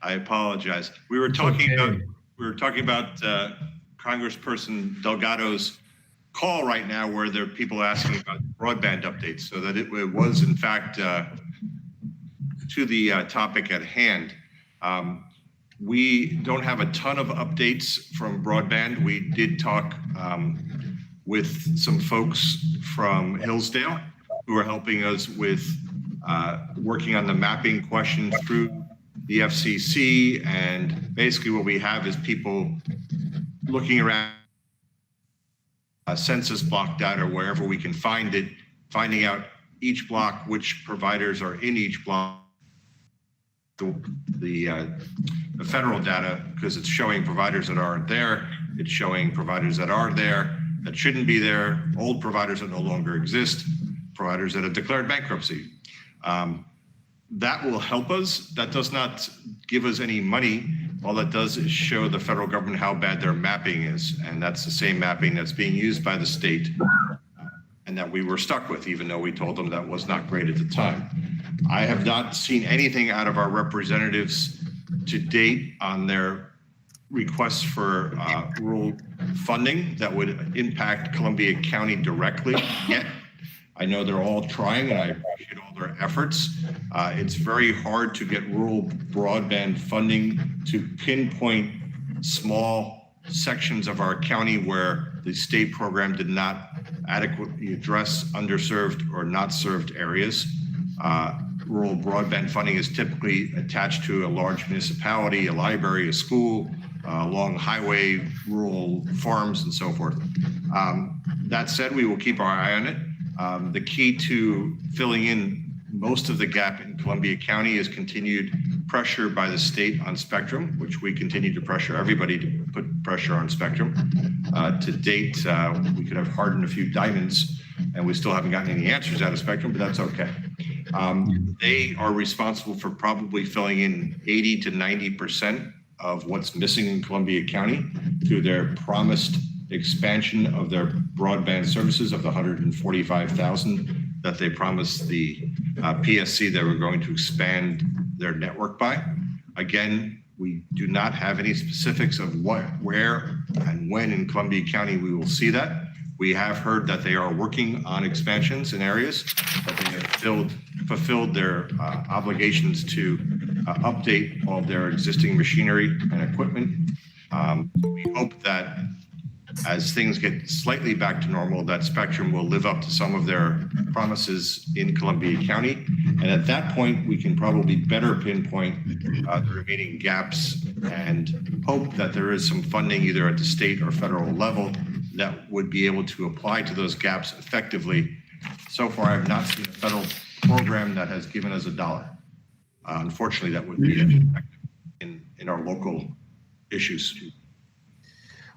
I apologize. We were talking about Congressperson Delgado's call right now, where there are people asking about broadband updates, so that it was in fact to the topic at hand. We don't have a ton of updates from broadband. We did talk with some folks from Hillsdale who are helping us with working on the mapping question through the FCC. And basically what we have is people looking around census block data wherever we can find it, finding out each block, which providers are in each block, the federal data, because it's showing providers that aren't there, it's showing providers that are there, that shouldn't be there, old providers that no longer exist, providers that have declared bankruptcy. That will help us. That does not give us any money. All that does is show the federal government how bad their mapping is. And that's the same mapping that's being used by the state and that we were stuck with, even though we told them that was not great at the time. I have not seen anything out of our representatives to date on their requests for rural funding that would impact Columbia County directly yet. I know they're all trying, and I appreciate all their efforts. It's very hard to get rural broadband funding to pinpoint small sections of our county where the state program did not adequately address underserved or not served areas. Rural broadband funding is typically attached to a large municipality, a library, a school, along highway, rural farms, and so forth. That said, we will keep our eye on it. The key to filling in most of the gap in Columbia County is continued pressure by the state on spectrum, which we continue to pressure everybody to put pressure on spectrum. To date, we could have hardened a few diamonds and we still haven't gotten any answers out of spectrum, but that's okay. They are responsible for probably filling in 80 to 90% of what's missing in Columbia County through their promised expansion of their broadband services of the 145,000 that they promised the PSC they were going to expand their network by. Again, we do not have any specifics of what, where, and when in Columbia County we will see that. We have heard that they are working on expansions in areas, that they have fulfilled their obligations to update all of their existing machinery and equipment. We hope that as things get slightly back to normal, that spectrum will live up to some of their promises in Columbia County. And at that point, we can probably better pinpoint the remaining gaps and hope that there is some funding either at the state or federal level that would be able to apply to those gaps effectively. So far, I have not seen a federal program that has given us $1. Unfortunately, that would be effective in our local issues.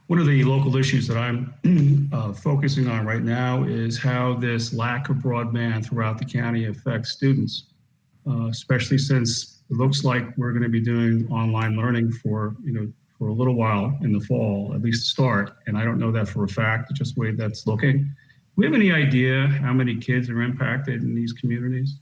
One of the local issues that I'm focusing on right now is how this lack of broadband throughout the county affects students, especially since it looks like we're going to be doing online learning for a little while in the fall, at least to start. And I don't know that for a fact, just the way that's looking. Do we have any idea how many kids are impacted in these communities?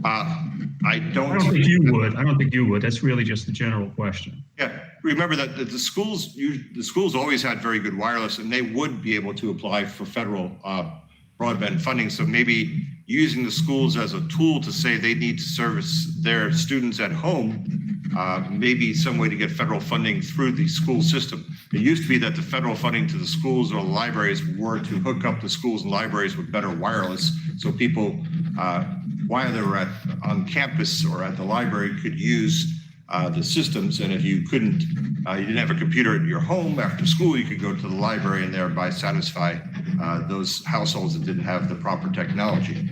I don't think you would. I don't think you would. That's really just a general question. Yeah, remember that the schools always had very good wireless, and they would be able to apply for federal broadband funding. So maybe using the schools as a tool to say they need to service their students at home, maybe some way to get federal funding through the school system. It used to be that the federal funding to the schools or the libraries were to hook up the schools and libraries with better wireless, so people, while they were on campus or at the library, could use the systems. And if you couldn't, you didn't have a computer at your home after school, you could go to the library and thereby satisfy those households that didn't have the proper technology.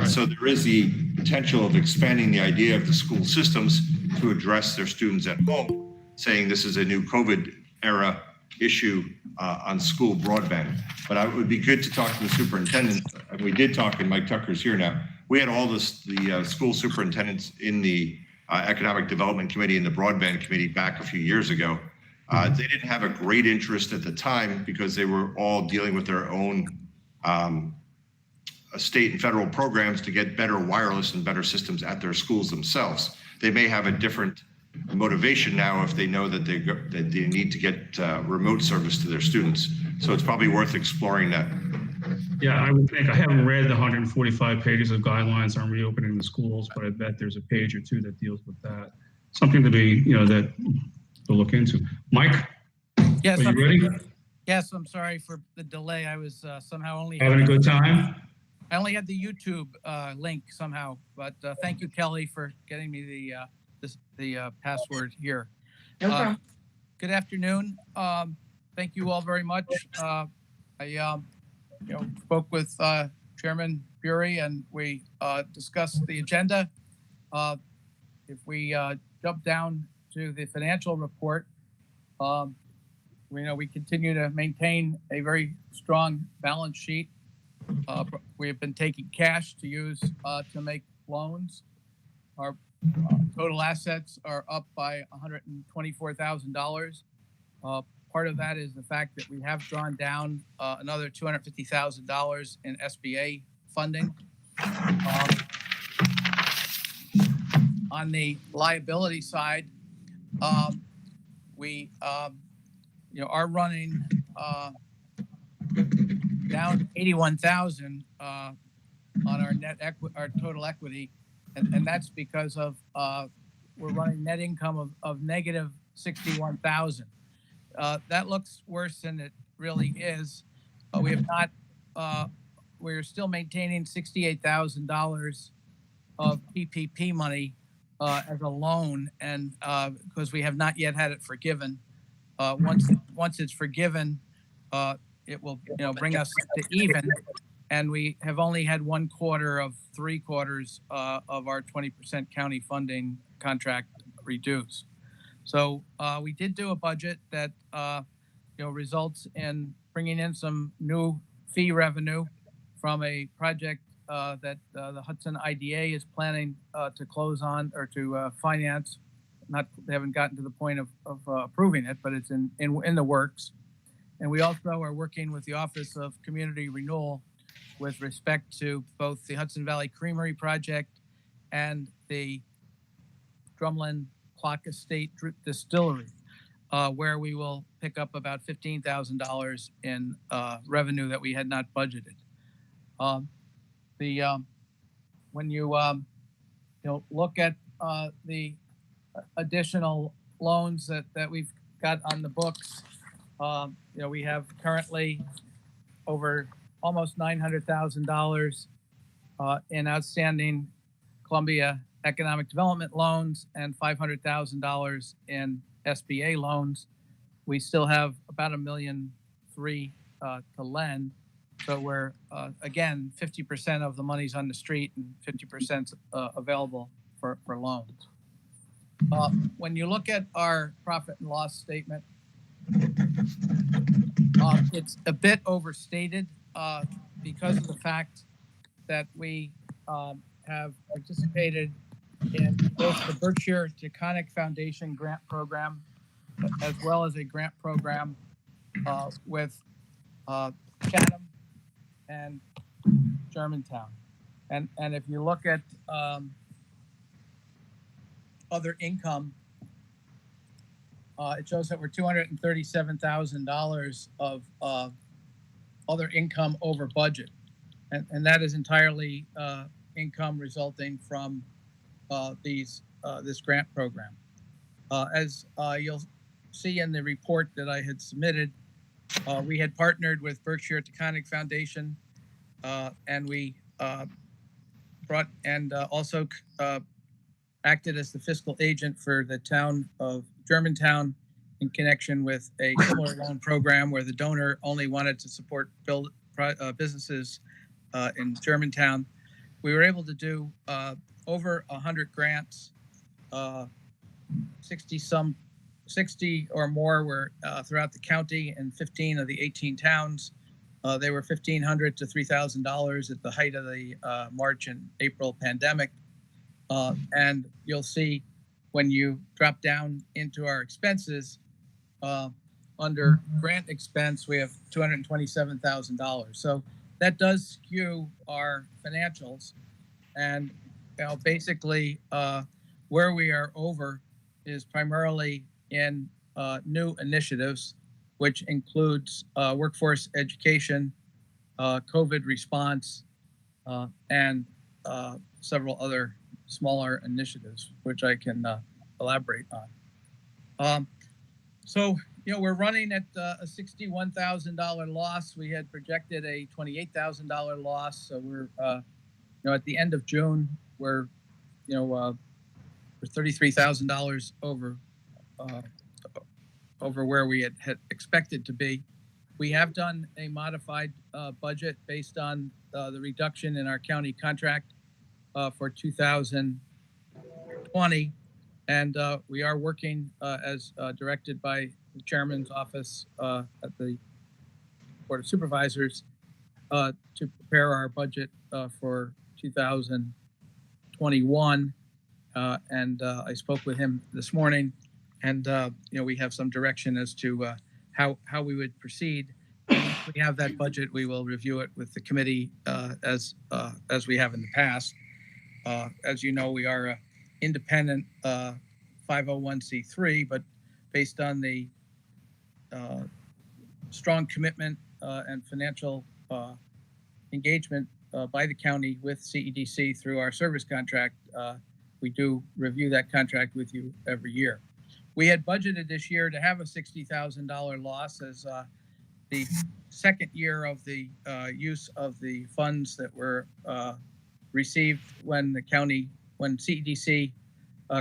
So there is the potential of expanding the idea of the school systems to address their students at home, saying this is a new COVID era issue on school broadband. But it would be good to talk to the superintendent. And we did talk, and Mike Tucker's here now. We had all the school superintendents in the Economic Development Committee and the Broadband Committee back a few years ago. They didn't have a great interest at the time because they were all dealing with their own state and federal programs to get better wireless and better systems at their schools themselves. They may have a different motivation now if they know that that they need to get remote service to their students. So it's probably worth exploring that. Yeah, I would think, I haven't read the 145 pages of guidelines on reopening the schools, but I bet there's a page or two that deals with that. Something to be, that to look into. Mike, Yes, are you ready? Yes, I'm sorry for the delay. I was somehow only Having a good time? I only had the YouTube link somehow, but thank you, Kelly, for getting me the password here. No problem. Good afternoon. Thank you all very much. I spoke with Chairman Bury, and we discussed the agenda. If we jump down to the financial report, we continue to maintain a very strong balance sheet. We have been taking cash to use to make loans. Our total assets are up by $124,000. Part of that is the fact that we have drawn down another $250,000 in SBA funding. On the liability side, we are running down 81,000 on our total equity, and that's because of we're running net income of negative 61,000. That looks worse than it really is. We have not. We're still maintaining $68,000 of PPP money as a loan, and because we have not yet had it forgiven. Once it's forgiven, it will bring us to even, and we have only had 1/4 of 3 quarters of our 20% county funding contract reduced. So we did do a budget that results in bringing in some new fee revenue from a project that the Hudson IDA is planning to close on or to finance. They haven't gotten to the point of approving it, but it's in the works. And we also are working with the Office of Community Renewal with respect to both the Hudson Valley Creamery project and the Drumlin Clock Estate Distillery, where we will pick up about $15,000 in revenue that we had not budgeted. When you look at the additional loans that we've got on the books, we have currently over almost $900,000 in outstanding Columbia economic development loans and $500,000 in SBA loans. We still have about $1.3 million to lend. So we're, again, 50% of the money's on the street and 50% available for loans. When you look at our profit and loss statement, it's a bit overstated because of the fact that we have participated in both the Berkshire Taconic Foundation grant program as well as a grant program with Chatham and Germantown. And if you look at other income, it shows that we're $237,000 of other income over budget. And that is entirely income resulting from this grant program. As you'll see in the report that I had submitted, we had partnered with Berkshire Taconic Foundation, and we brought and also acted as the fiscal agent for the town of Germantown in connection with a similar loan program where the donor only wanted to support businesses in Germantown. We were able to do over 100 grants, 60 or more were throughout the county and 15 of the 18 towns. They were $1,500 to $3,000 at the height of the March and April pandemic. And you'll see when you drop down into our expenses, under grant expense, we have $227,000. So that does skew our financials. And basically where we are over is primarily in new initiatives, which includes workforce education, COVID response, and several other smaller initiatives, which I can elaborate on. So, we're running at a $61,000 loss. We had projected a $28,000 loss. So we're, at the end of June, we're $33,000 over where we had expected to be. We have done a modified budget based on the reduction in our county contract for 2020. And we are working as directed by the chairman's office at the Board of Supervisors to prepare our budget for 2021. And I spoke with him this morning, and we have some direction as to how we would proceed. And once we have that budget, we will review it with the committee as we have in the past. As you know, we are an independent 501c3, but based on the strong commitment and financial engagement by the county with CEDC through our service contract, we do review that contract with you every year. We had budgeted this year to have a $60,000 loss as the second year of the use of the funds that were received when CEDC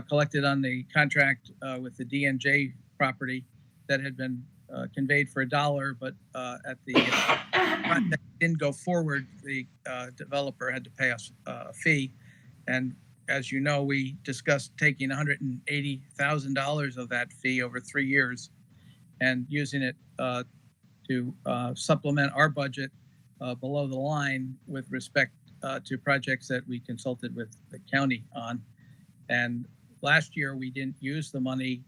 collected on the contract with the DNJ property that had been conveyed for $1, but at the contract didn't go forward, the developer had to pay us a fee. And as you know, we discussed taking $180,000 of that fee over 3 years and using it to supplement our budget below the line with respect to projects that we consulted with the county on. And last year, we didn't use the money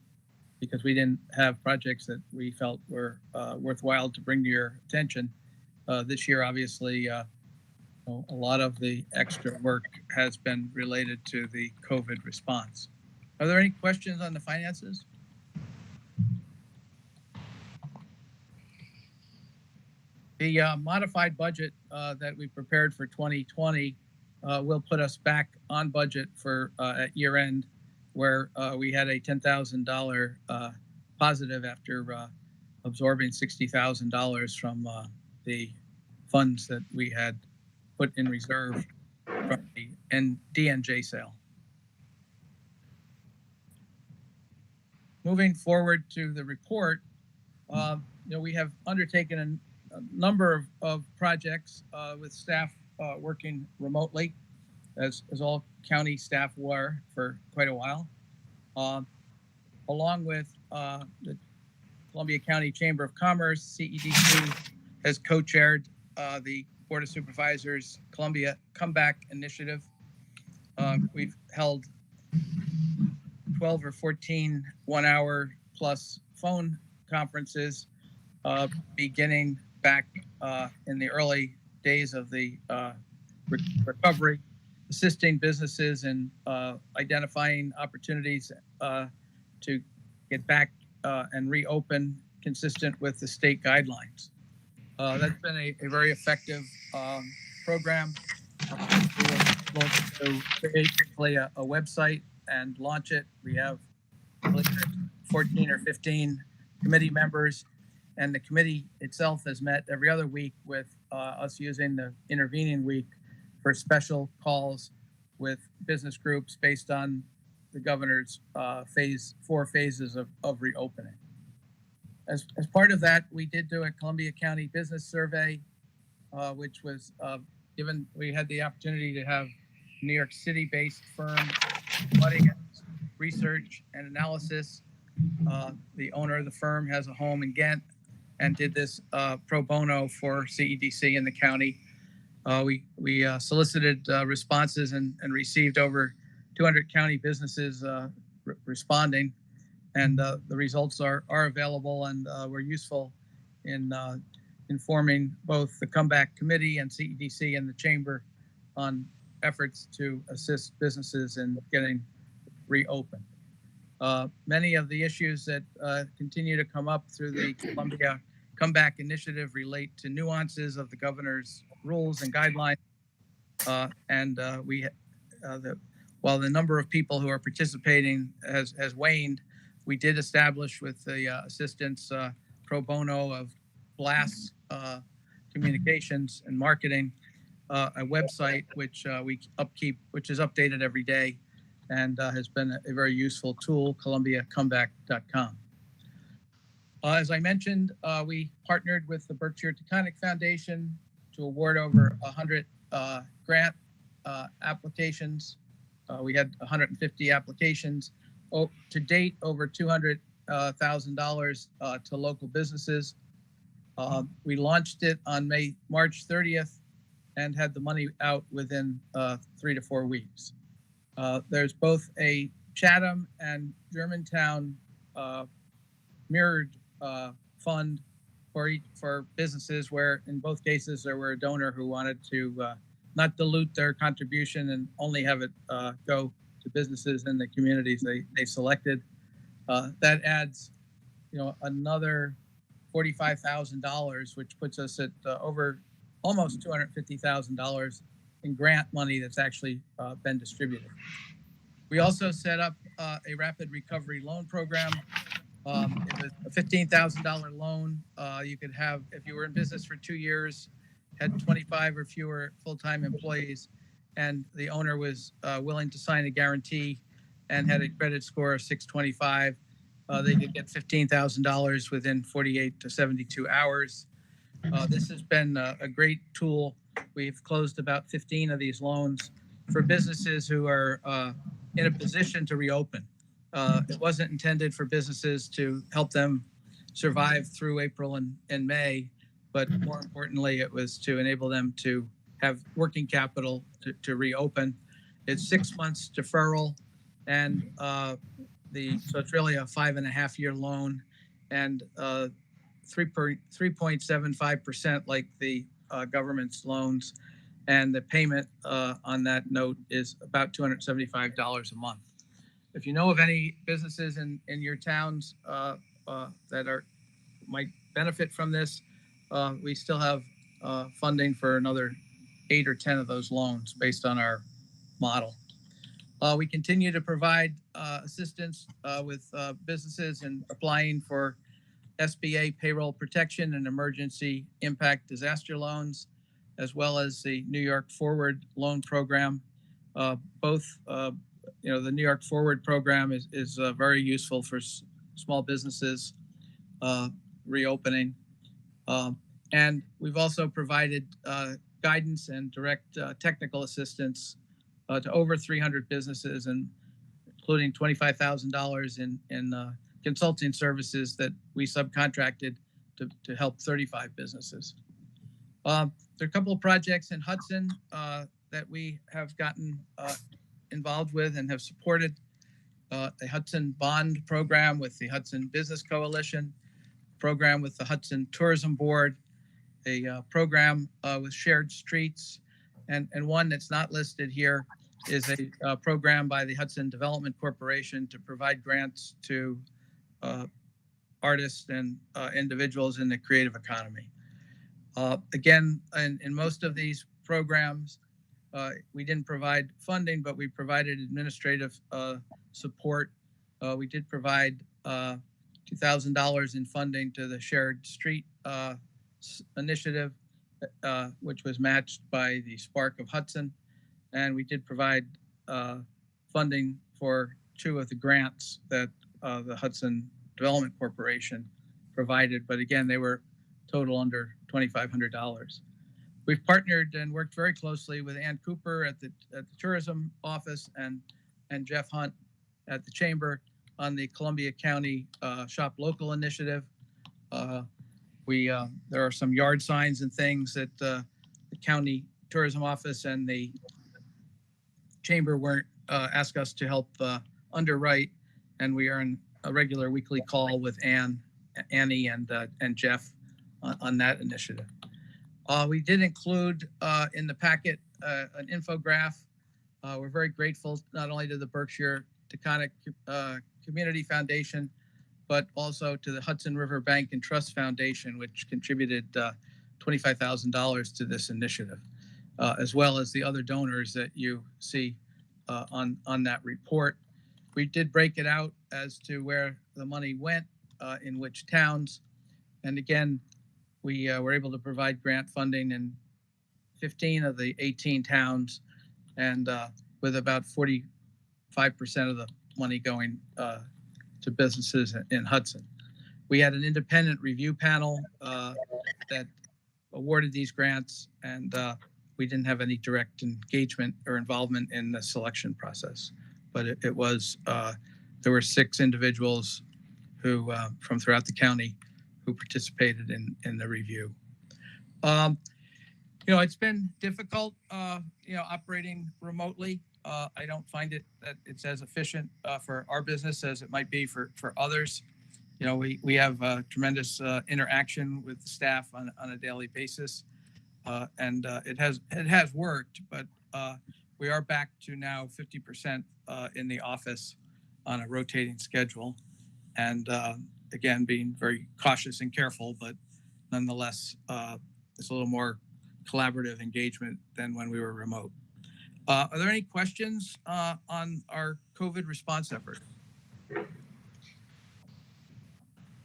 because we didn't have projects that we felt were worthwhile to bring to your attention. This year, obviously, a lot of the extra work has been related to the COVID response. Are there any questions on the finances? The modified budget that we prepared for 2020 will put us back on budget for at year end, where we had a $10,000 positive after absorbing $60,000 from the funds that we had put in reserve from the DNJ sale. Moving forward to the report, we have undertaken a number of projects with staff working remotely, as all county staff were for quite a while, along with the Columbia County Chamber of Commerce. CEDC has co-chaired the Board of Supervisors Columbia Comeback Initiative. We've held 12 or 14 one-hour plus phone conferences beginning back in the early days of the recovery, assisting businesses in identifying opportunities to get back and reopen consistent with the state guidelines. That's been a very effective program. We will create a website and launch it. We have 14 or 15 committee members, and the committee itself has met every other week with us using the intervening week for special calls with business groups based on the governor's 4 phases of reopening. As part of that, we did do a Columbia County business survey, which was given. We had the opportunity to have New York City-based firm Flooding Research and Analysis. The owner of the firm has a home in Ghent and did this pro bono for CEDC in the county. We solicited responses and received over 200 county businesses responding. And the results are available and were useful in informing both the Comeback Committee and CEDC and the Chamber on efforts to assist businesses in getting reopened. Many of the issues that continue to come up through the Columbia Comeback Initiative relate to nuances of the governor's rules and guidelines. While the number of people who are participating has waned, we did establish with the assistance pro bono of Blast Communications and Marketing a website which we upkeep, which is updated every day, and has been a very useful tool, columbiacomeback.com. As I mentioned, we partnered with the Berkshire Taconic Foundation to award over 100 grant applications. We had 150 applications. To date, over $200,000 to local businesses. We launched it on March 30th and had the money out within 3 to 4 weeks. There's both a Chatham and Germantown mirrored fund for businesses, where in both cases there were a donor who wanted to not dilute their contribution and only have it go to businesses in the communities they selected. That adds, another $45,000, which puts us at over almost $250,000 in grant money that's actually been distributed. We also set up a rapid recovery loan program. It was a $15,000 loan. You could have, if you were in business for 2 years, had 25 or fewer full-time employees, and the owner was willing to sign a guarantee and had a credit score of 625, they could get $15,000 within 48 to 72 hours. This has been a great tool. We've closed about 15 of these loans for businesses who are in a position to reopen. It wasn't intended for businesses to help them survive through April and May, but more importantly, it was to enable them to have working capital to reopen. It's 6 months deferral, and so it's really a 5.5-year loan, and 3.75% like the government's loans, and the payment on that note is about $275 a month. If you know of any businesses in your towns that might benefit from this, we still have funding for another 8 or 10 of those loans based on our model. We continue to provide assistance with businesses in applying for SBA payroll protection and emergency impact disaster loans, as well as the New York Forward loan program. The New York Forward program is very useful for small businesses reopening. And we've also provided guidance and direct technical assistance to over 300 businesses, and including $25,000 in consulting services that we subcontracted to help 35 businesses. There are a couple of projects in Hudson that we have gotten involved with and have supported. A Hudson bond program with the Hudson Business Coalition, program with the Hudson Tourism Board, a program with Shared Streets, and one that's not listed here is a program by the Hudson Development Corporation to provide grants to artists and individuals in the creative economy. Again, in most of these programs, we didn't provide funding, but we provided administrative support. We did provide $2,000 in funding to the Shared Street initiative, which was matched by the Spark of Hudson. And we did provide funding for 2 of the grants that the Hudson Development Corporation provided. But again, they were total under $2,500. We've partnered and worked very closely with Ann Cooper at the tourism office and Jeff Hunt at the chamber on the Columbia County Shop Local initiative. There are some yard signs and things that the county tourism office and the chamber weren't asked us to help underwrite, and we are in a regular weekly call with Annie and Jeff on that initiative. We did include in the packet an infograph. We're very grateful not only to the Berkshire Taconic Community Foundation, but also to the Hudson River Bank and Trust Foundation, which contributed $25,000 to this initiative, as well as the other donors that you see on that report. We did break it out as to where the money went, in which towns. And again, we were able to provide grant funding in 15 of the 18 towns, and with about 45% of the money going to businesses in Hudson. We had an independent review panel that awarded these grants, and we didn't have any direct engagement or involvement in the selection process. But it was, there were 6 individuals who, from throughout the county, who participated in the review. It's been difficult, operating remotely. I don't find it that it's as efficient for our business as it might be for others. We have tremendous interaction with the staff on a daily basis, and it has worked. But we are back to now 50% in the office on a rotating schedule, and again, being very cautious and careful, but nonetheless, it's a little more collaborative engagement than when we were remote. Are there any questions on our COVID response effort?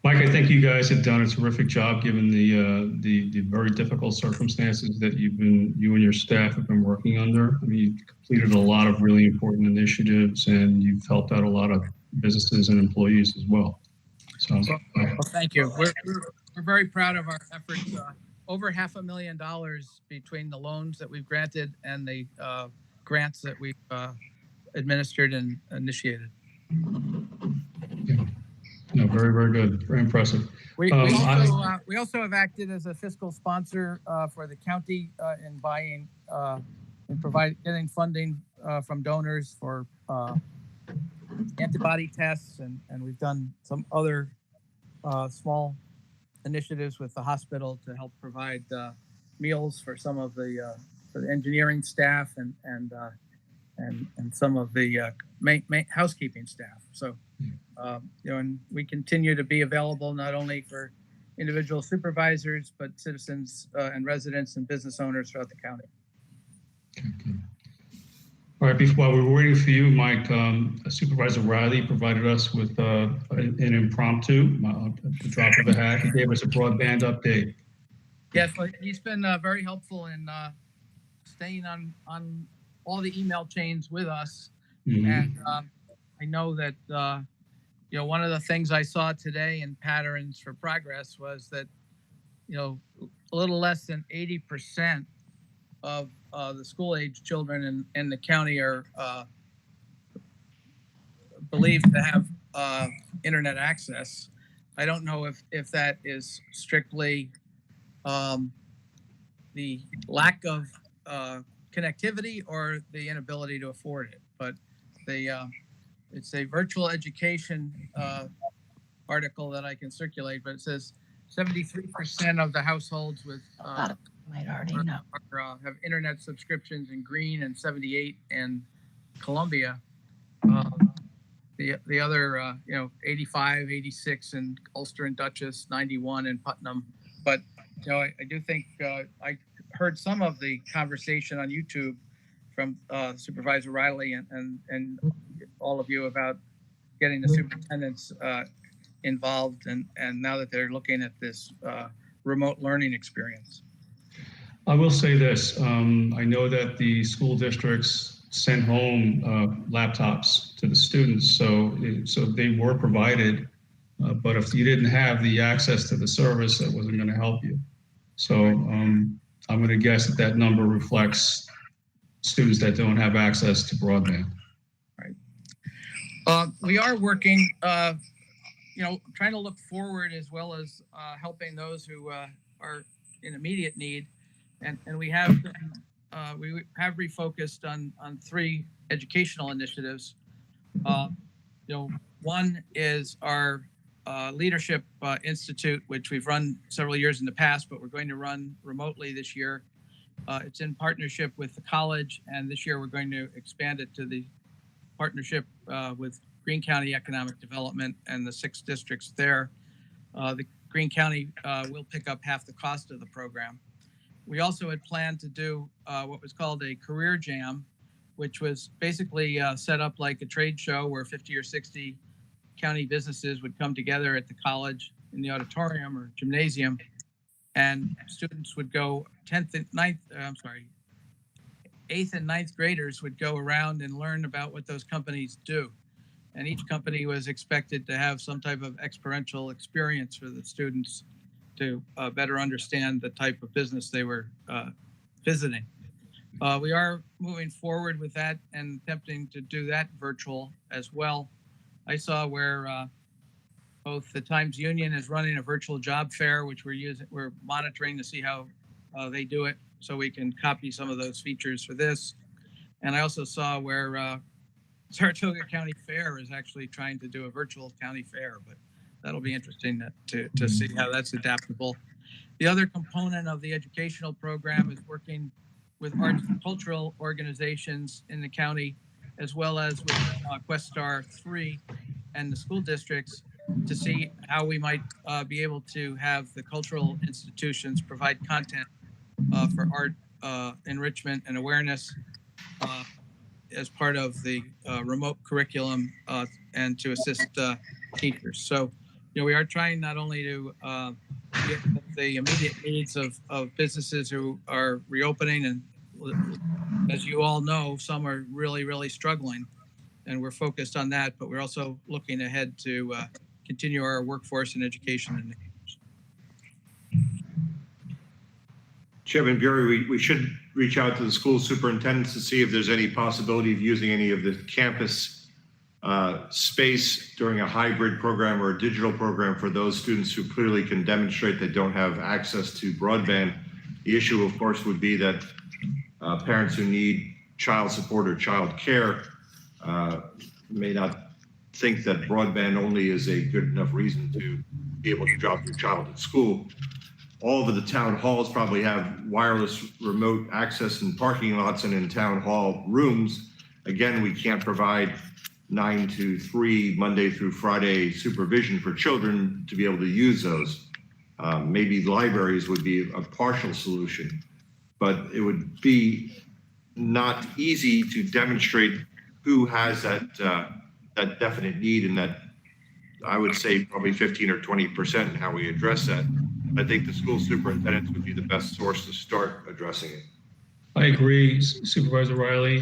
Mike, I think you guys have done a terrific job given the very difficult circumstances that you and your staff have been working under. I mean, you've completed a lot of really important initiatives, and you've helped out a lot of businesses and employees as well. So, well, thank you. We're very proud of our efforts. Over $500,000 between the loans that we've granted and the grants that we've administered and initiated. Yeah. No, very, very good. Very impressive. We also have acted as a fiscal sponsor for the county in buying and getting funding from donors for antibody tests, and we've done some other small initiatives with the hospital to help provide meals for some of the for the engineering staff and some of the housekeeping staff. So, and we continue to be available not only for individual supervisors, but citizens and residents and business owners throughout the county. Okay. All right, while we were waiting for you, Mike, Supervisor Riley provided us with an impromptu, at the drop of a hat. He gave us a broadband update. Yes, he's been very helpful in staying on all the email chains with us. Mm-hmm. And I know that, one of the things I saw today in Patterns for Progress was that, a little less than 80% of the school-age children in the county are believed to have internet access. I don't know if that is strictly the lack of connectivity or the inability to afford it, but it's a virtual education article that I can circulate, but it says 73% of the households with might already know have internet subscriptions in Greene and 78 in Columbia. The other 85, 86 in Ulster and Dutchess, 91 in Putnam. But I do think I heard some of the conversation on YouTube from Supervisor Riley and all of you about getting the superintendents involved, and now that they're looking at this remote learning experience. I will say this, I know that the school districts sent home laptops to the students, so they were provided, but if you didn't have the access to the service, that wasn't going to help you. So I'm going to guess that number reflects students that don't have access to broadband. Right. We are working, trying to look forward as well as helping those who are in immediate need. And we have refocused on 3 educational initiatives. One is our Leadership Institute, which we've run several years in the past, but we're going to run remotely this year. It's in partnership with the college, and this year we're going to expand it to the partnership with Greene County Economic Development and the 6 districts there. The Greene County will pick up half the cost of the program. We also had planned to do what was called a career jam, which was basically set up like a trade show where 50 or 60 county businesses would come together at the college in the auditorium or gymnasium, and students would go 8th and 9th graders would go around and learn about what those companies do. And each company was expected to have some type of experiential experience for the students to better understand the type of business they were visiting. We are moving forward with that and attempting to do that virtual as well. I saw where both the Times Union is running a virtual job fair, which we're monitoring to see how they do it, so we can copy some of those features for this. And I also saw where Saratoga County Fair is actually trying to do a virtual county fair, but that'll be interesting to see how that's adaptable. The other component of the educational program is working with arts and cultural organizations in the county, as well as with Questar 3 and the school districts, to see how we might be able to have the cultural institutions provide content for art enrichment and awareness as part of the remote curriculum and to assist teachers. So, we are trying not only to get the immediate needs of businesses who are reopening, and as you all know, some are really, really struggling, and we're focused on that, but we're also looking ahead to continue our workforce and education. Chairman Bury, we should reach out to the school superintendents to see if there's any possibility of using any of the campus space during a hybrid program or a digital program for those students who clearly can demonstrate they don't have access to broadband. The issue, of course, would be that parents who need child support or child care may not think that broadband only is a good enough reason to be able to drop your child at school. All of the town halls probably have wireless remote access in parking lots and in town hall rooms. Again, we can't provide 9 to 3 Monday through Friday supervision for children to be able to use those. Maybe libraries would be a partial solution, but it would be not easy to demonstrate who has that definite need, and that I would say probably 15 or 20% in how we address that. I think the school superintendents would be the best source to start addressing it. I agree, Supervisor Riley.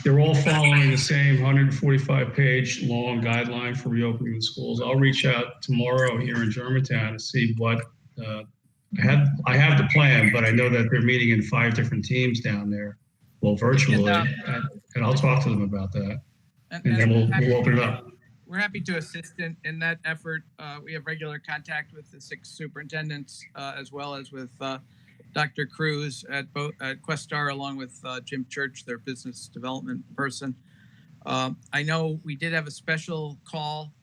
They're all following the same 145-page long guideline for reopening the schools. I'll reach out tomorrow here in Germantown to see what I have the plan, but I know that they're meeting in 5 different teams down there, well, virtually, and I'll talk to them about that, and then we'll open it up. We're happy to assist in that effort. We have regular contact with the 6 superintendents, as well as with Dr. Cruz at Questar, along with Jim Church, their business development person. I know we did have a special call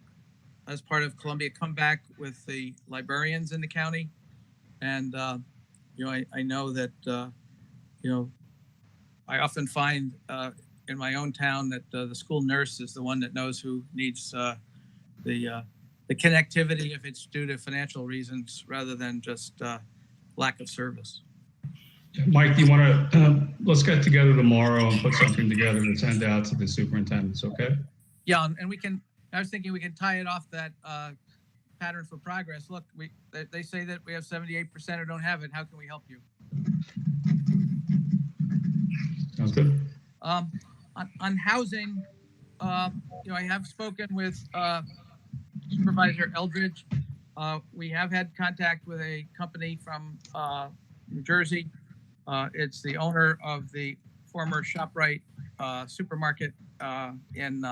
as part of Columbia Comeback with the librarians in the county. And, I know that, I often find in my own town that the school nurse is the one that knows who needs the connectivity if it's due to financial reasons rather than just lack of service. Mike, do you want to, let's get together tomorrow and put something together to send out to the superintendents, okay? Yeah, and I was thinking we can tie it off that pattern for progress. Look, they say that we have 78% or don't have it. How can we help you? Sounds good. On housing, I have spoken with Supervisor Eldridge. We have had contact with a company from New Jersey. It's the owner of the former ShopRite supermarket in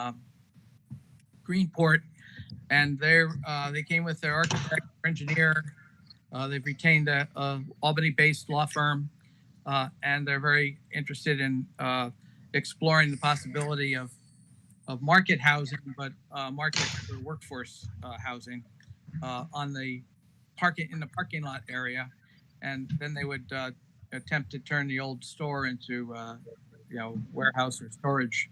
Greenport, and they came with their architect, engineer. They've retained a Albany-based law firm, and they're very interested in exploring the possibility of market housing, but market for workforce housing in the parking lot area, and then they would attempt to turn the old store into warehouse or storage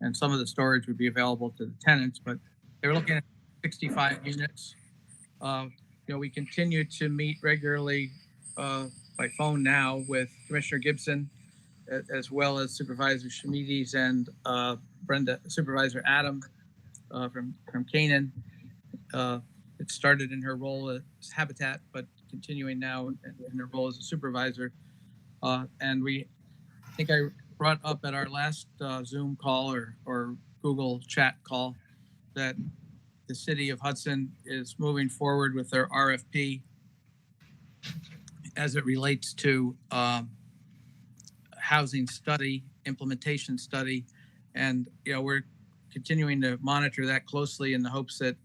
and some of the storage would be available to the tenants, but they were looking at 65 units. We continue to meet regularly by phone now with Commissioner Gibson, as well as Supervisor Shamides and Supervisor Adam from Canaan. It started in her role as Habitat, but continuing now in her role as a supervisor. And I think I brought up at our last Zoom call or Google chat call that the city of Hudson is moving forward with their RFP as it relates to housing study, implementation study. And, we're continuing to monitor that closely in the hopes that,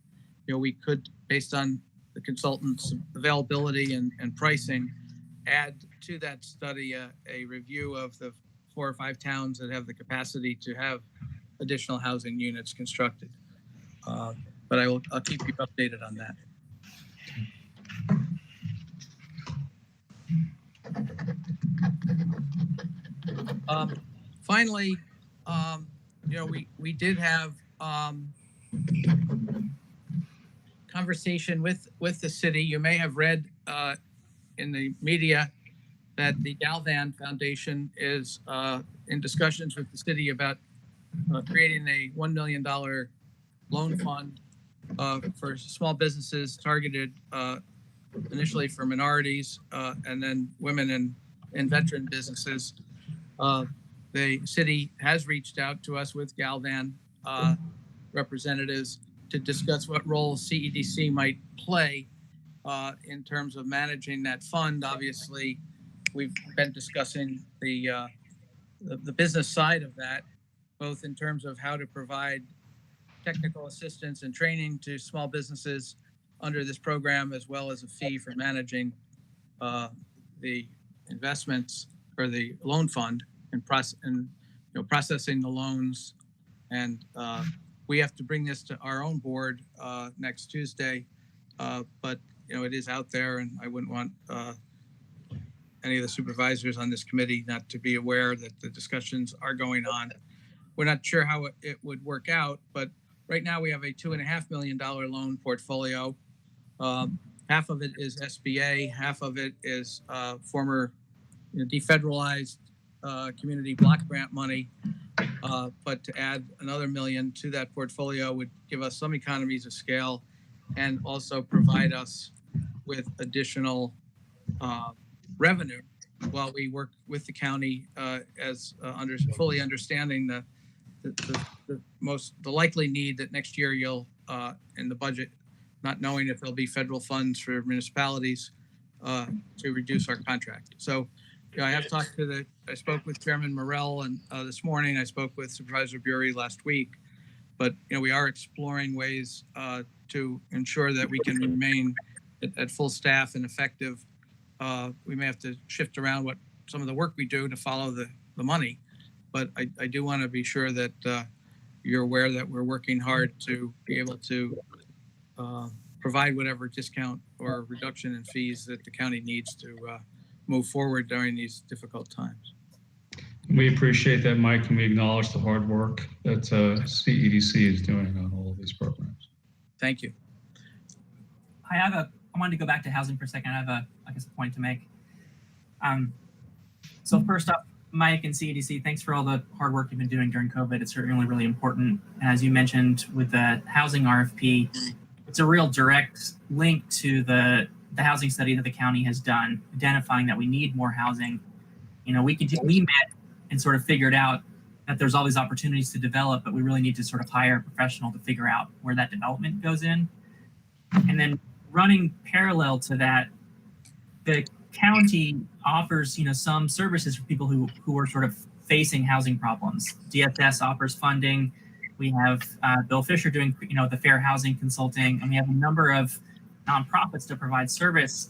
we could, based on the consultant's availability and pricing, add to that study a review of the 4 or 5 towns that have the capacity to have additional housing units constructed. But I'll keep you updated on that. Finally, we did have conversation with the city. You may have read in the media that the Galvan Foundation is in discussions with the city about creating a $1 million loan fund for small businesses targeted initially for minorities and then women and veteran businesses. The city has reached out to us with Galvan representatives to discuss what role CEDC might play in terms of managing that fund. Obviously, we've been discussing the business side of that, both in terms of how to provide technical assistance and training to small businesses under this program, as well as a fee for managing the investments or the loan fund and processing the loans. And we have to bring this to our own board next Tuesday, but it is out there, and I wouldn't want any of the supervisors on this committee not to be aware that the discussions are going on. We're not sure how it would work out, but right now we have a $2.5 million loan portfolio. Half of it is SBA, half of it is former defederalized community block grant money. But to add another $1 million to that portfolio would give us some economies of scale and also provide us with additional revenue while we work with the county fully understanding the likely need that next year you'll in the budget, not knowing if there'll be federal funds for municipalities to reduce our contract. So I spoke with Chairman Morrell and this morning. I spoke with Supervisor Bury last week, but we are exploring ways to ensure that we can remain at full staff and effective. We may have to shift around some of the work we do to follow the money, but I do want to be sure that you're aware that we're working hard to be able to provide whatever discount or reduction in fees that the county needs to move forward during these difficult times. We appreciate that, Mike, and we acknowledge the hard work that CEDC is doing on all of these programs. Thank you. I wanted to go back to housing for a second. I have a point to make. So first up, Mike and CEDC, thanks for all the hard work you've been doing during COVID. It's certainly really important. And as you mentioned with the housing RFP, it's a real direct link to the housing study that the county has done, identifying that we need more housing. We met and sort of figured out that there's all these opportunities to develop, but we really need to sort of hire a professional to figure out where that development goes in. And then running parallel to that, the county offers, some services for people who are sort of facing housing problems. DSS offers funding. We have Bill Fisher doing, the fair housing consulting, and we have a number of nonprofits to provide service.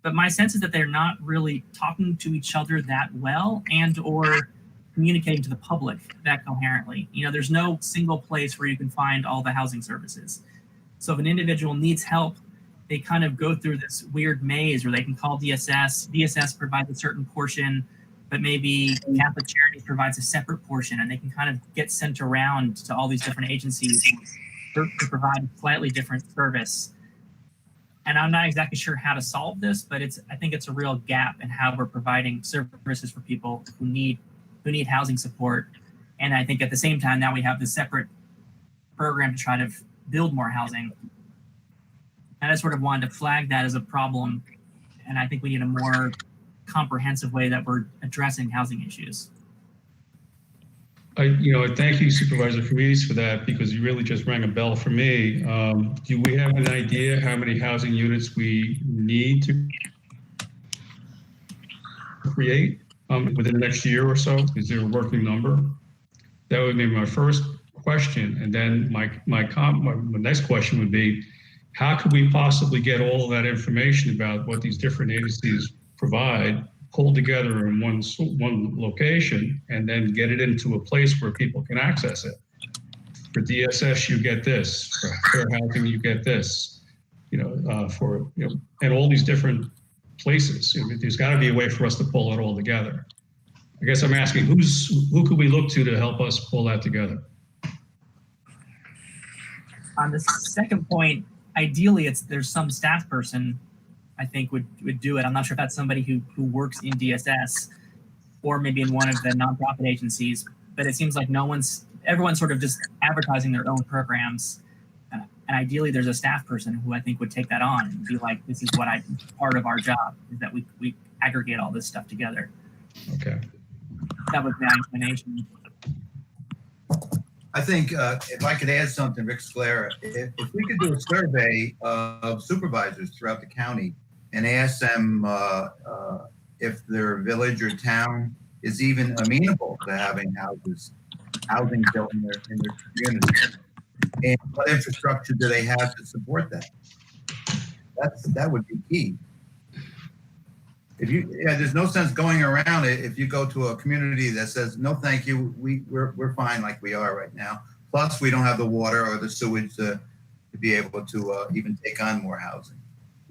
But my sense is that they're not really talking to each other that well and or communicating to the public that coherently. There's no single place where you can find all the housing services. So if an individual needs help, they kind of go through this weird maze where they can call DSS. DSS provides a certain portion, but maybe Catholic Charities provides a separate portion, and they can kind of get sent around to all these different agencies to provide a slightly different service. And I'm not exactly sure how to solve this, but I think it's a real gap in how we're providing services for people who need housing support. And I think at the same time, now we have this separate program to try to build more housing. And I sort of wanted to flag that as a problem. And I think we need a more comprehensive way that we're addressing housing issues. Thank you, Supervisor Farides, for that, because you really just rang a bell for me. Do we have an idea how many housing units we need to create within the next year or so? Is there a working number? That would be my first question. And then my next question would be, how could we possibly get all of that information about what these different agencies provide pulled together in one location and then get it into a place where people can access it? For DSS, you get this. For fair housing, you get this. And all these different places. There's got to be a way for us to pull it all together. I guess I'm asking, who could we look to help us pull that together? On the second point, ideally, there's some staff person I think would do it. I'm not sure if that's somebody who works in DSS or maybe in one of the nonprofit agencies, but it seems like everyone's sort of just advertising their own programs. And ideally there's a staff person who I think would take that on and be like, this is part of our job is that we aggregate all this stuff together. Okay. That was my explanation. I think if I could add something, Rick Scalera, if we could do a survey of supervisors throughout the county and ask them if their village or town is even amenable to having housing built in their community, and what infrastructure do they have to support that? That would be key. There's no sense going around it if you go to a community that says, no, thank you, we're fine like we are right now. Plus, we don't have the water or the sewage to be able to even take on more housing.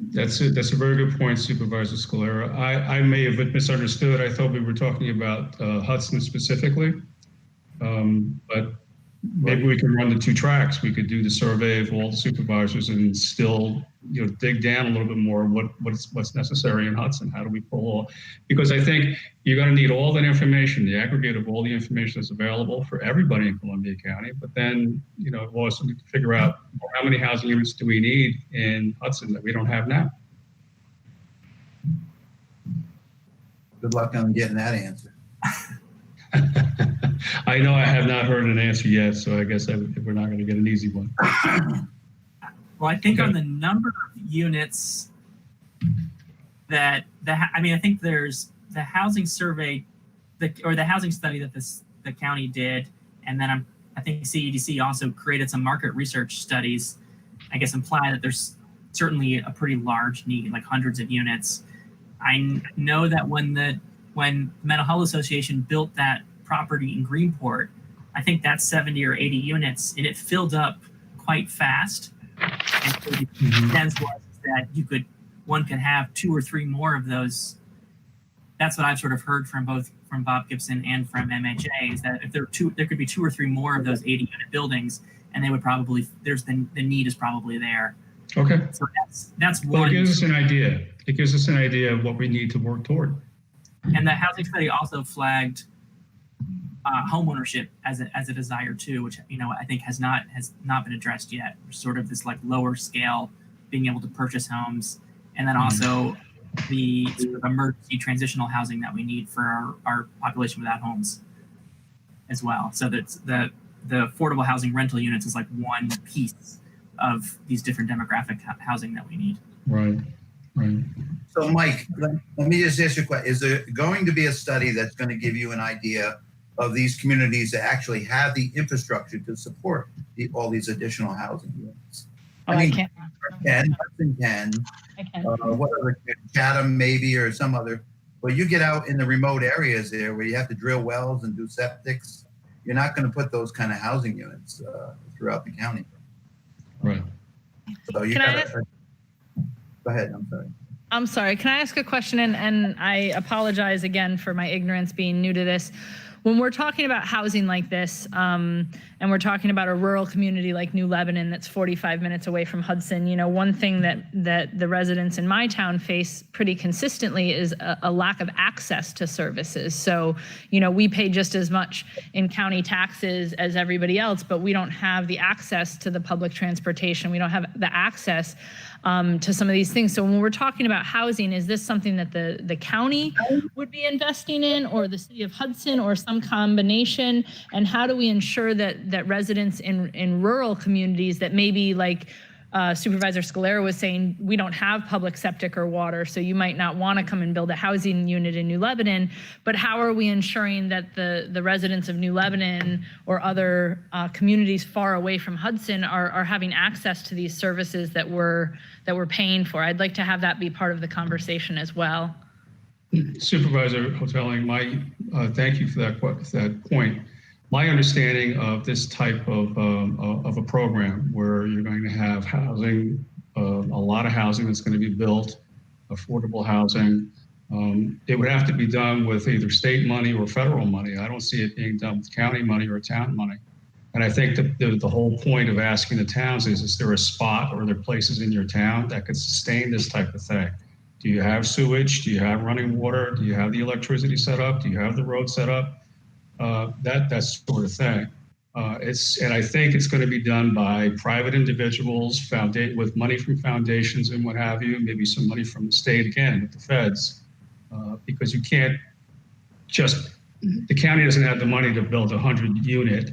That's a very good point, Supervisor Scalera. I may have misunderstood. I thought we were talking about Hudson specifically, but maybe we can run the two tracks. We could do the survey of all the supervisors and still, dig down a little bit more what's necessary in Hudson. How do we pull all? Because I think you're going to need all that information, the aggregate of all the information that's available for everybody in Columbia County. But then, also need to figure out how many housing units do we need in Hudson that we don't have now. Good luck on getting that answer. I know I have not heard an answer yet, so I guess we're not going to get an easy one. Well, I think on the number of units I think there's the housing survey, the housing study that the county did, and then I think CEDC also created some market research studies. I guess imply that there's certainly a pretty large need, like hundreds of units. I know that when the Mental Health Association built that property in Greenport, I think that's 70 or 80 units, and it filled up quite fast. And so the sense was that one could have 2 or 3 more of those. That's what I've sort of heard from Bob Gibson and from MHA, is that if there could be 2 or 3 more of those 80 unit buildings, and they would probably, the need is probably there. Okay. So that's one. Well, it gives us an idea. It gives us an idea of what we need to work toward. And the housing study also flagged homeownership as a desire too, which I think has not been addressed yet. Sort of this like lower scale, being able to purchase homes, and then also the sort of emergency transitional housing that we need for our population without homes as well. So that's the affordable housing rental units is like one piece of these different demographic housing that we need. Right. So, Mike, let me just ask you a question. Is there going to be a study that's going to give you an idea of these communities that actually have the infrastructure to support all these additional housing units? I can't. Hudson can. I can. What other, Chatham maybe, or some other. Well, you get out in the remote areas there where you have to drill wells and do septics. You're not going to put those kind of housing units throughout the county. Right. So you Can I got to. Go ahead. I'm sorry. I'm sorry. Can I ask a question? And I apologize again for my ignorance being new to this. When we're talking about housing like this, and we're talking about a rural community like New Lebanon that's 45 minutes away from Hudson, you know, one thing that the residents in my town face pretty consistently is a lack of access to services. So, you know, we pay just as much in county taxes as everybody else, but we don't have the access to the public transportation. We don't have the access to some of these things. So when we're talking about housing, is this something that the county would be investing in, or the city of Hudson, or some combination? And how do we ensure that residents in rural communities that maybe, like Supervisor Scalera was saying, we don't have public septic or water, so you might not want to come and build a housing unit in New Lebanon, but how are we ensuring that the residents of New Lebanon or other communities far away from Hudson are having access to these services that we're paying for? I'd like to have that be part of the conversation as well. Supervisor Hoteling, thank you for that point. My understanding of this type of a program where you're going to have housing, a lot of housing that's going to be built, affordable housing, it would have to be done with either state money or federal money. I don't see it being done with county money or town money. And I think that the whole point of asking the towns is there a spot or are there places in your town that could sustain this type of thing? Do you have sewage? Do you have running water? Do you have the electricity set up? Do you have the road set up? That sort of thing. And I think it's going to be done by private individuals, with money from foundations and what have you, maybe some money from the state, again, with the feds, because you can't the county doesn't have the money to build a 100-unit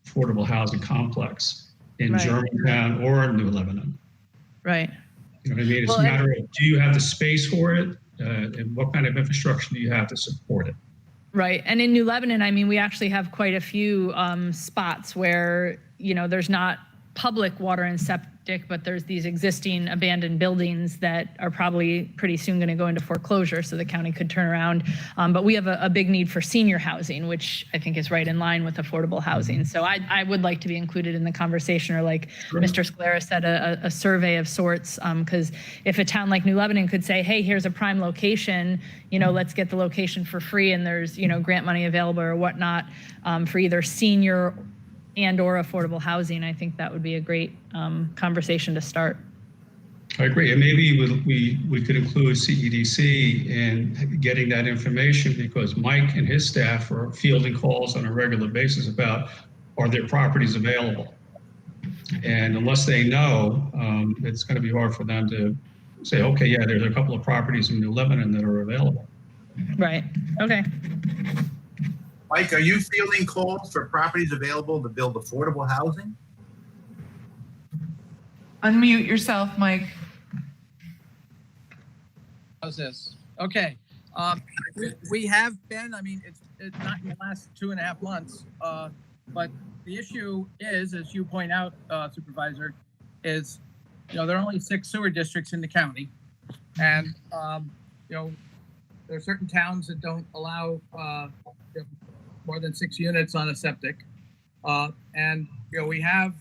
affordable housing complex in Right. Germantown or New Lebanon. Right. You know what I mean? It's Well, a matter of, do you have the space for it? And what kind of infrastructure do you have to support it? Right. And in New Lebanon, I mean, we actually have quite a few spots where, you know, there's not public water and septic, but there's these existing abandoned buildings that are probably pretty soon going to go into foreclosure, so the county could turn around. But we have a big need for senior housing, which I think is right in line with affordable housing. So I would like to be included in the conversation, or like Mr. Scalera said, a survey of sorts, because if a town like New Lebanon could say, hey, here's a prime location, you know, let's get the location for free, and there's, you know, grant money available or whatnot for either senior and or affordable housing, I think that would be a great conversation to start. I agree. And maybe we could include CEDC in getting that information, because Mike and his staff are fielding calls on a regular basis about, are there properties available? And unless they know, it's going to be hard for them to say, okay, yeah, there's a couple of properties in New Lebanon that are available. Right. Okay. Mike, are you fielding calls for properties available to build affordable housing? Unmute yourself, Mike. How's this? Okay. We have been, I mean, it's not in the last 2.5 months, but the issue is, as you point out, Supervisor, is, you know, there are only 6 sewer districts in the county. And, you know, there are certain towns that don't allow more than 6 units on a septic. And, you know, we have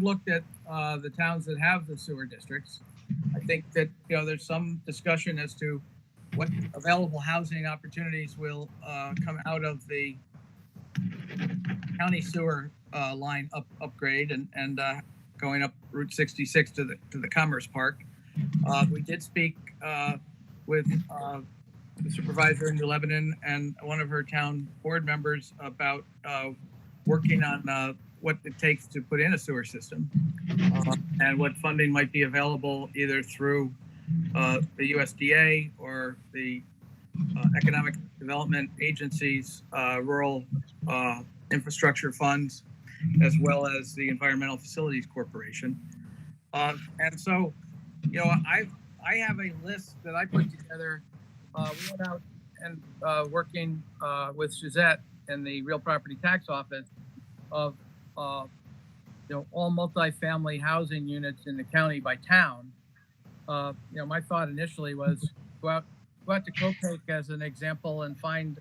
looked at the towns that have the sewer districts. I think that, you know, there's some discussion as to what available housing opportunities will come out of the county sewer line upgrade and going up Route 66 to the Commerce Park. We did speak with the supervisor in New Lebanon and one of her town board members about working on what it takes to put in a sewer system and what funding might be available either through the USDA or the Economic Development Agency's rural infrastructure funds, as well as the Environmental Facilities Corporation. And so, you know, I have a list that I put together. We went out and working with Suzette in the Real Property Tax Office of you know, all multifamily housing units in the county by town. You know, my thought initially was go out to Copake as an example and find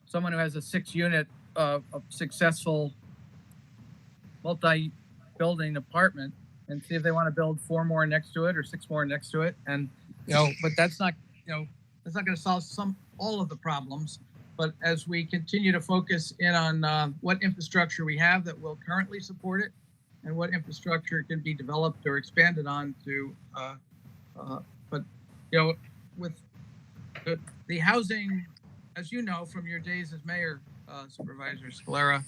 someone who has a 6-unit successful multi-building apartment and see if they want to build 4 more next to it or 6 more next to it. And, but that's not, that's not going to solve all of the problems. But as we continue to focus in on what infrastructure we have that will currently support it, and what infrastructure can be developed or expanded on to, but with the housing, as you know from your days as mayor, Supervisor Scalera,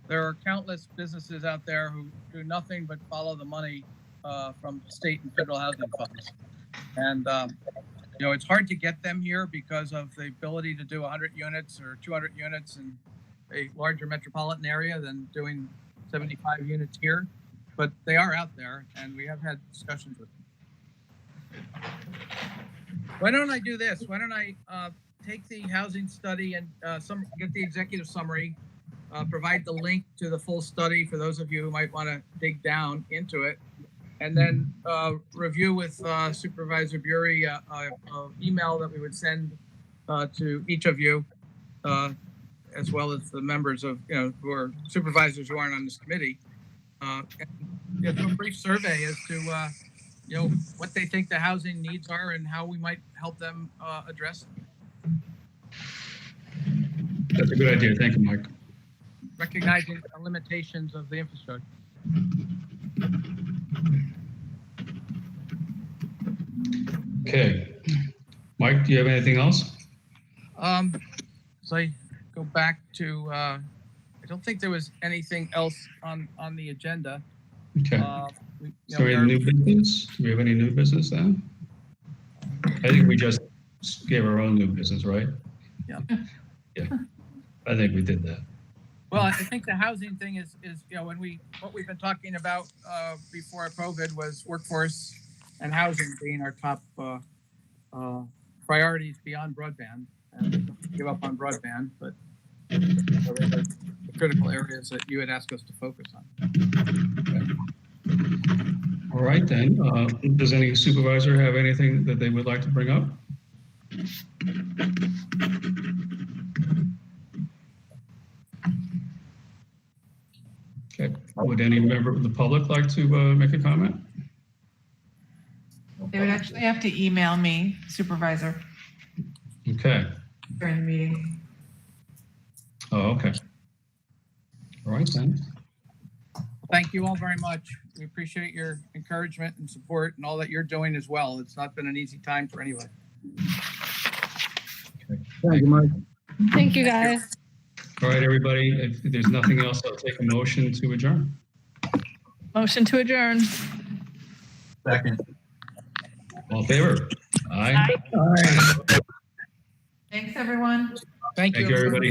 there are countless businesses out there who do nothing but follow the money from state and federal housing funds. And, it's hard to get them here because of the ability to do 100 units or 200 units in a larger metropolitan area than doing 75 units here. But they are out there, and we have had discussions with them. Why don't I do this? Why don't I take the housing study and get the executive summary, provide the link to the full study for those of you who might want to dig down into it, and then review with Supervisor Bury an email that we would send to each of you, as well as the members of, who are supervisors who aren't on this committee, and do a brief survey as to, what they think the housing needs are and how we might help them address them. That's a good idea. Thank you, Mike. Recognizing the limitations of the infrastructure. Okay. Mike, do you have anything else? So I go back to, I don't think there was anything else on the agenda. Okay. So So we have new business? Do we have any new business then? I think we just gave our own new business, right? Yeah. Yeah. I think we did that. Well, I think the housing thing is what we've been talking about before COVID was workforce and housing being our top priorities beyond broadband. And give up on broadband, but the critical areas that you had asked us to focus on. All right, then. Does any supervisor have anything that they would like to bring up? Okay. Would any member of the public like to make a comment? They would actually have to email me, Supervisor, Okay. during the meeting. Oh, okay. All right, then. Thank you all very much. We appreciate your encouragement and support and all that you're doing as well. It's not been an easy time for anybody. Okay. Thank you, Mike. Thank you, guys. All right, everybody. If there's nothing else, I'll take a motion to adjourn. Motion to adjourn. Second. All in favor? Aye. Aye. Thanks, everyone. Thank you. Thank you, everybody.